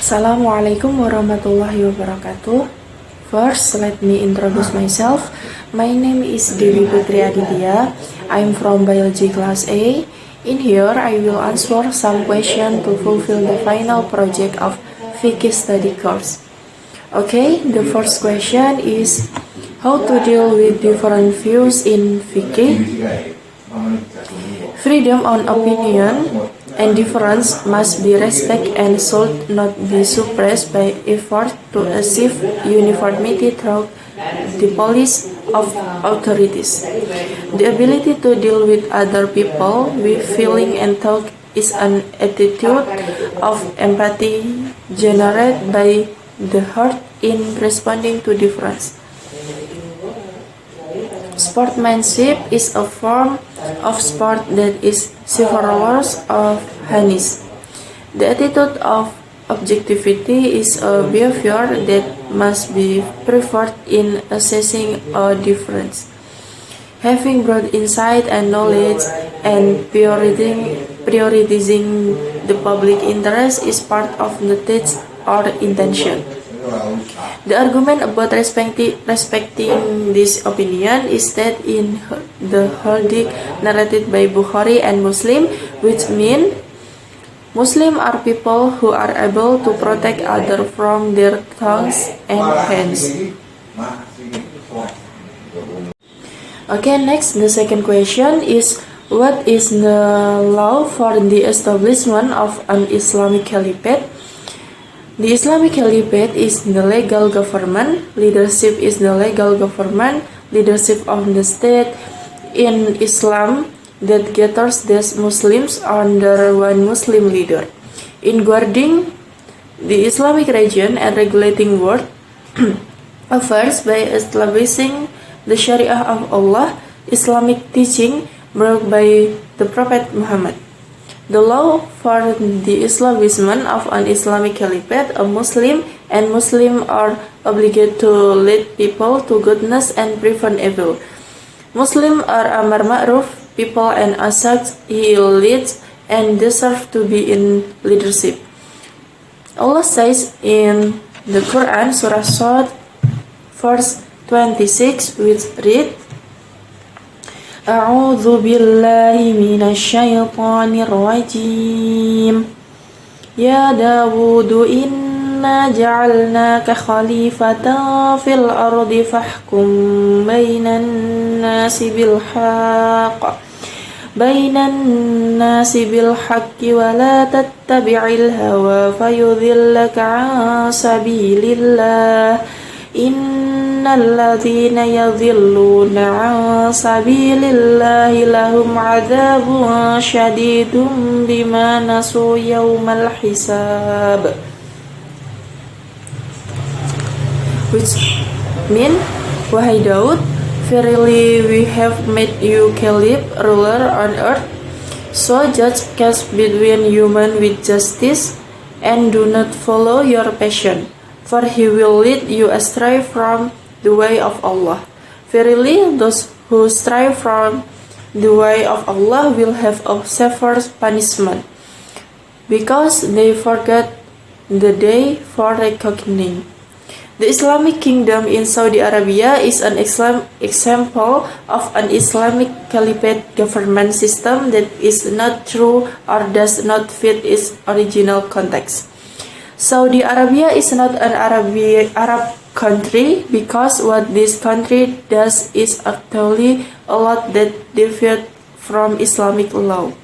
Assalamualaikum warahmatullahi wabarakatuh. First, let me introduce myself. My name is Dewi Putri Aditya. I'm from Biology Class A. In here, I will answer some questions to fulfill the final project of Fiqh study course. Okay, the first question is how to deal with different views in Fiqh. Freedom on opinion and difference must be respected and should not be suppressed by effort to achieve uniformity through the police of authorities. The ability to deal with other people with feeling and thought is an attitude of empathy generated by the heart in responding to difference. Sportsmanship is a form of sport that is chivalrous of harness. The attitude of objectivity is a behavior that must be preferred in assessing a difference. Having broad insight and knowledge and prioritizing the public interest is part of the text or intention. The argument about respecting this opinion is that in the hadith narrated by Bukhari and Muslim, which mean Muslims are people who are able to protect others from their tongues and hands. Okay, next, the second question is what is the law for the establishment of an Islamic caliphate? The Islamic caliphate is the legal government. Leadership is the legal government. Leadership of the state in Islam that gathers the Muslims under one Muslim leader. In guarding the Islamic region and regulating world affairs by establishing the Sharia of Allah, Islamic teaching brought by the Prophet Muhammad. The law for the establishment of an Islamic caliphate, a Muslim and Muslim are obligated to lead people to goodness and prevent evil. Muslims are amar ma'ruf people and as such he leads and deserve to be in leadership. Allah says in the Quran, Surah Sad, verse 26, which read, A'udzu billahi minasy syaithanir rajim. Ya Dawud inna ja'alnaka khalifatan fil ardi fahkum bainan nasi bil haqqi wa la tattabi'il hawa fayudhillaka 'an sabilillah. Innal ladzina yadhilluna 'an sabilillahi lahum 'adzabun syadidun bima nasu yaumal hisab. Which mean, wahai Daud, verily we have made you caliph, ruler on earth, so judge case between human with justice, and do not follow your passion, for he will lead you astray from the way of Allah. Verily, those who stray from the way of Allah will have a severe punishment, because they forgot the day for reckoning. The Islamic kingdom in Saudi Arabia is an example of an Islamic caliphate government system that is not true or does not fit its original context. Saudi Arabia is not an Arab country because what this country does is actually a lot that deviates from Islamic law.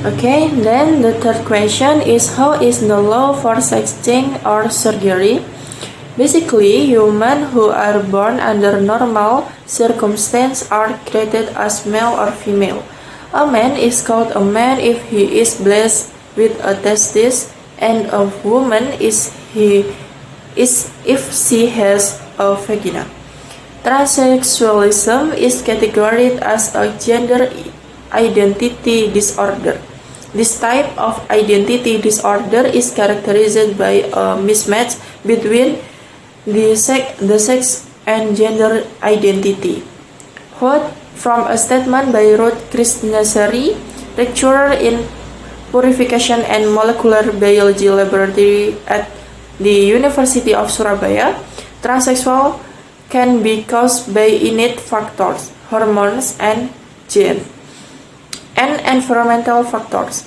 Okay, then the third question is how is the law for sex change or surgery? Basically, humans who are born under normal circumstances are created as male or female. A man is called a man if he is blessed with a testis, and a woman is if she has a vagina. Transsexualism is categorized as a gender identity disorder. This type of identity disorder is characterized by a mismatch between the sex and gender identity. Quote from a statement by Ruth Krishnasari, lecturer in Purification and Molecular Biology Laboratory at the University of Surabaya, transsexual can be caused by innate factors, hormones, and gene, and environmental factors.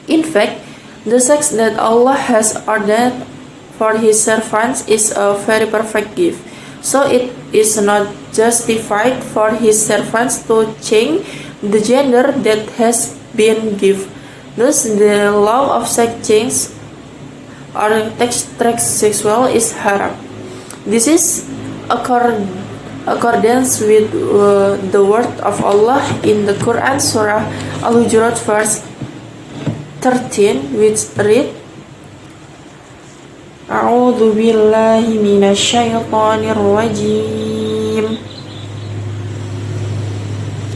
In fact, the sex that Allah has ordained for His servants is a very perfect gift. So it is not justified for His servants to change the gender that has been given. Thus, the law of sex change or transsexual is haram. This is accordance with the word of Allah in the Quran, Surah Al-Hujurat, verse 13, which read, A'udzu billahi minasyaitonir rajim.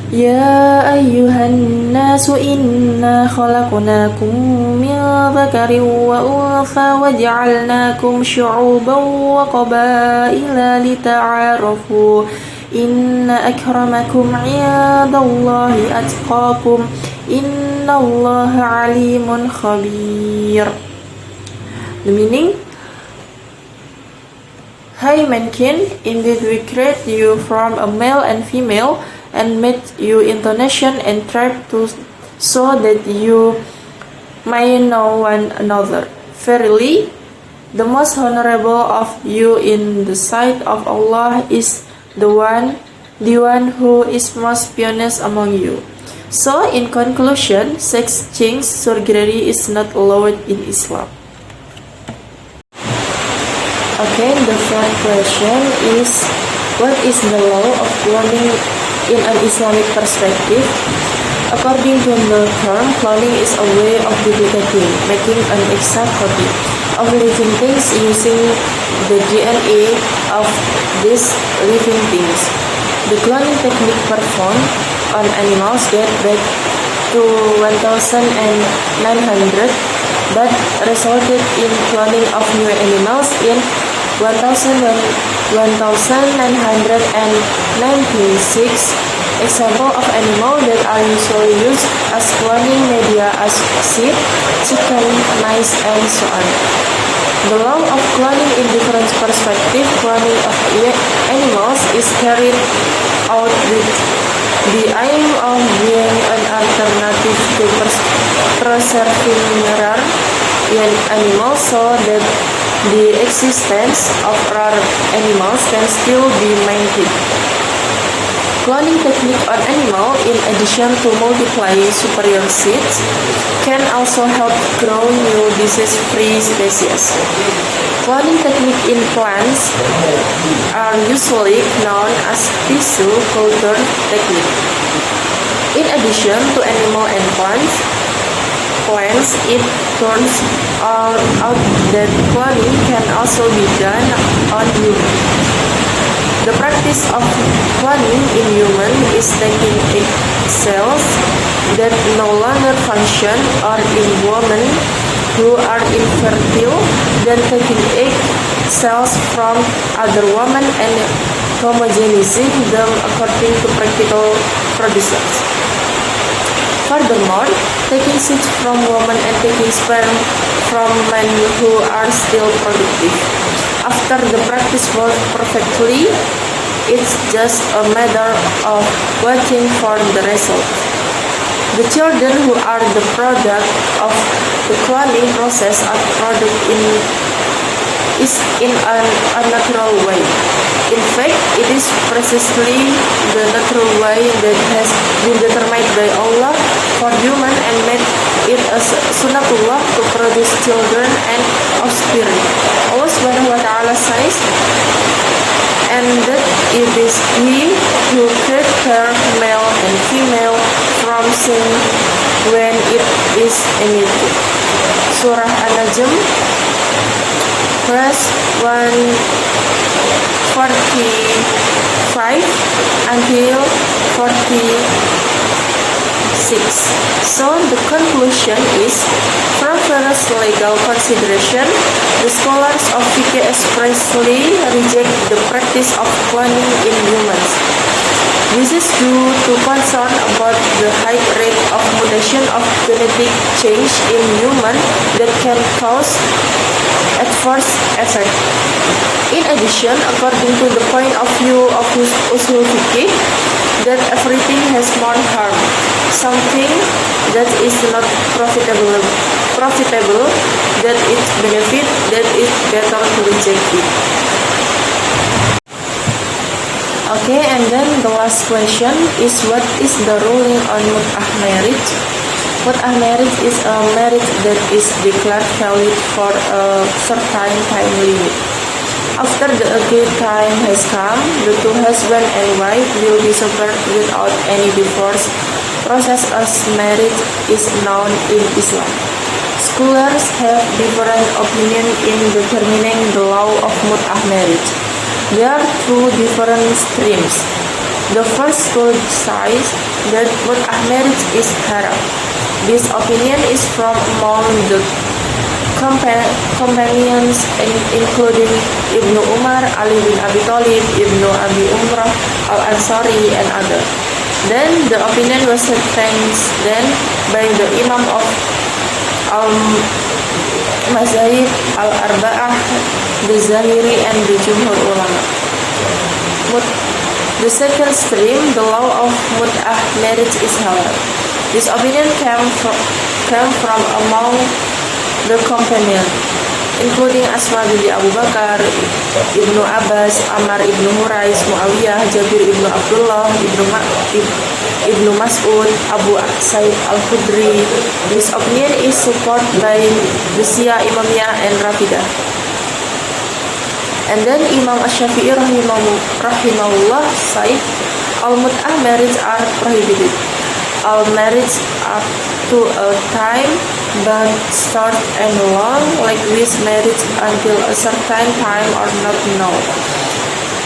Ya ayyuhan nasu inna khalaqnakum min dzakarin wa untha wa ja'alnakum syu'uban wa qabaila lita'arafu inna akramakum 'indallahi atqakum innallaha 'alimun khabir. The meaning: Hai mankind, indeed we create you from a male and female and made you into nation and tribe so that you may know one another. Verily, the most honorable of you in the sight of Allah is the one who is most pious among you. So, in conclusion, sex change surgery is not allowed in Islam. Okay, the third question is, what is the law of cloning in an Islamic perspective? According to the term, cloning is a way of duplicating, making an exact copy of living things using the DNA of these living things. The cloning technique performed on animals dates back to 1900, but resulted in cloning of new animals in 1996. Examples of animals that are usually used as cloning media are sheep, chicken, mice, and so on. The law of cloning in different perspectives. Cloning of animals is carried out with the aim of being an alternative to preserving rare animals so that the existence of rare animals can still be maintained. Cloning technique on animal, in addition to multiplying superior seeds, can also help grow new disease-free species. Cloning technique in plants are usually known as tissue culture technique. In addition to animal and plants, it turns out that cloning can also be done on humans. The practice of cloning in humans is taking egg cells that no longer function or in women who are infertile, then taking egg cells from other women and homogenizing them according to practical producers. Furthermore, taking seeds from women and taking sperm from men who are still productive. After the practice works perfectly, it's just a matter of waiting for the result. The children who are the product of the cloning process are produced in an unnatural way. In fact, it is precisely the natural way that has been determined by Allah for human and made it a sunnatullah to produce children and offspring. Allah Subhanahu wa Ta'ala says, and that it is He who created her male and female from sin when it is emitted. Surah An-Najm, verse 145 until 46. So the conclusion is, from various legal consideration, the scholars of fiqh expressly reject the practice of cloning in humans. This is due to concern about the high rate of mutation of genetic change in humans that can cause adverse effect. In addition, according to the point of view of usul fiqh, that everything has more harm. Something that is not profitable, that it benefit, that is better to reject it. Okay, and then the last question is, what is the ruling on mut'ah marriage? Mut'ah marriage is a marriage that is declared valid for a certain time limit. After the agreed time has come, the two husband and wife will be severed without any divorce. Process as marriage is known in Islam. Scholars have different opinions in determining the law of mut'ah marriage. There are two different streams. The first school says that mut'ah marriage is haram. This opinion is from among the companions including Ibnu Umar, Ali bin Abi Thalib, Ibnu Abi Umrah, Al-Ansari, and others. Then the opinion was strengthened by the Imam of Al-Mazahib, Al-Arba'ah, the Zahiri, and the Jumhur ulama. The second stream, the law of mut'ah marriage is halal. This opinion came from among the companion, including Asma binti Abu Bakar, Ibnu Abbas, Ammar ibnu Hurais, Muawiyah, Jabir ibnu Abdullah, Ibnu Mas'ud, Abu Sa'id al-Khudri. This opinion is supported by the Shia Imamiyah and Rafidah. And then Imam Ash-Shafi'i rahimahullah said, all mut'ah marriage are prohibited. All marriage up to a time but short and long, like this marriage until a certain time or not known.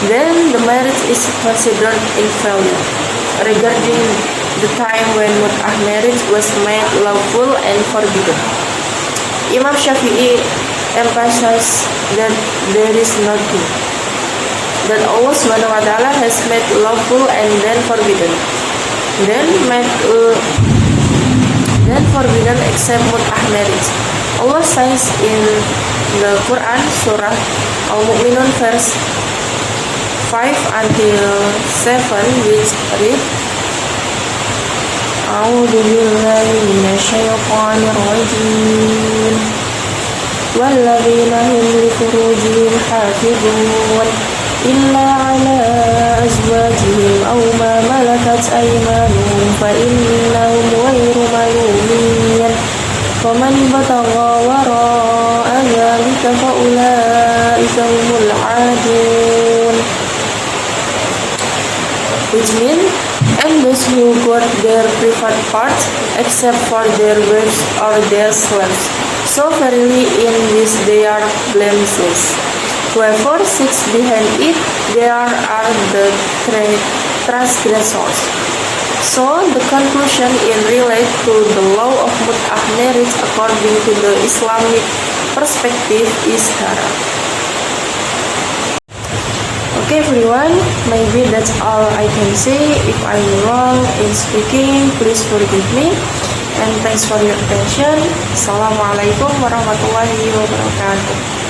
Then the marriage is considered invalid. Regarding the time when mut'ah marriage was made lawful and forbidden, Imam Shafi'i emphasized that there is nothing that Allah Subhanahu wa Ta'ala has made lawful and then forbidden, then forbidden except mut'ah marriage. Allah says in the Quran, Surah Al-Mu'minun, verse 5 until 7, which read, A'udhu billahi minasyaitanir rajim. وَالَّذِينَ هُمْ لِفُرُوجِهِمْ حَافِظُونَ إِلَّا عَلَى أَزْوَاجِهِمْ أَوْ مَا مَلَكَتْ أَيْمَانُهُمْ فَإِنَّهُمْ غَيْرُ مَلُومِينَ وَمَنِ ابْتَغَى وَرَاءَ ذَلِكَ فَأُولَئِكَ هُمُ الْعَادُونَ. Which means, and those who guard their private parts except for their wives or their slaves, so verily in this they are blameless. Whoever seeks behind it, they are the transgressors. So the conclusion in relate to the law of mut'ah marriage according to the Islamic perspective is haram. Okay everyone, maybe that's all I can say. If I'm wrong in speaking, please forgive me. And thanks for your attention. Assalamualaikum warahmatullahi wabarakatuh.